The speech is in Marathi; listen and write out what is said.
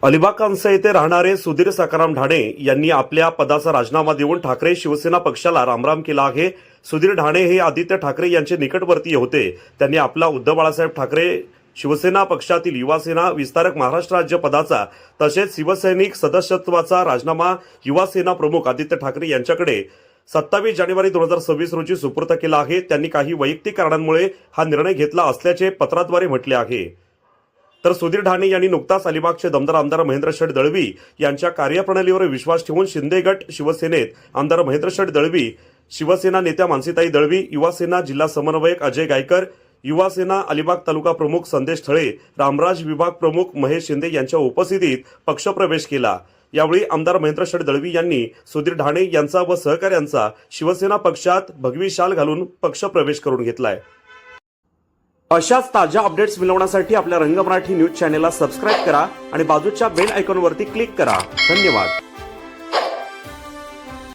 अलिबाग कांसा येथे राहणारे सुधीर सखाराम ढाणे यांनी आपल्या पदाचा राजीनामा देऊन ठाकरे शिवसेना पक्षाला रामराम केला आहे। सुधीर ढाणे हे आदित्य ठाकरे यांचे निकटवर्तीय होते। त्यांनी आपला उद्धव बाळासाहेब ठाकरे शिवसेना पक्षातील युवासेना विस्तारक महाराष्ट्र राज्य पदाचा तसेच शिवसैनिक सदस्यत्वाचा राजीनामा युवासेना प्रमुख आदित्य ठाकरे यांच्याकडे 27 जानेवारी 2026 रोजी सुपूर्द केला आहे। त्यांनी काही वैयक्तिक कारणांमुळे हा निर्णय घेतला असल्याचे पत्राद्वारे म्हटले आहे। तर सुधीर ढाणे यांनी नुकताच अलिबागचे दमदार आमदार महेंद्र शेठ दळवी यांच्या कार्यप्रणालीवर विश्वास ठेवून शिंदे गट शिवसेनेत आमदार महेंद्र शेठ दळवी, शिवसेना नेत्या मानसीताई दळवी, युवासेना जिल्हा समन्वयक अजय गायकर, युवासेना अलिबाग तालुका प्रमुख संदेश थळे, रामराज विभाग प्रमुख महेश शिंदे यांच्या उपस्थितीत पक्षप्रवेश केला। यावेळी आमदार महेंद्र शेठ दळवी यांनी सुधीर ढाणे यांचा व सहकाऱ्यांचा शिवसेना पक्षात भगवी शाल घालून पक्षप्रवेश करून घेतलाय। अशाच ताज्या अपडेट्स मिळवण्यासाठी आपल्या रंग मराठी न्यूज चॅनेलला सबस्क्राइब करा आणि बाजूच्या बेल आयकॉनवरती क्लिक करा। धन्यवाद।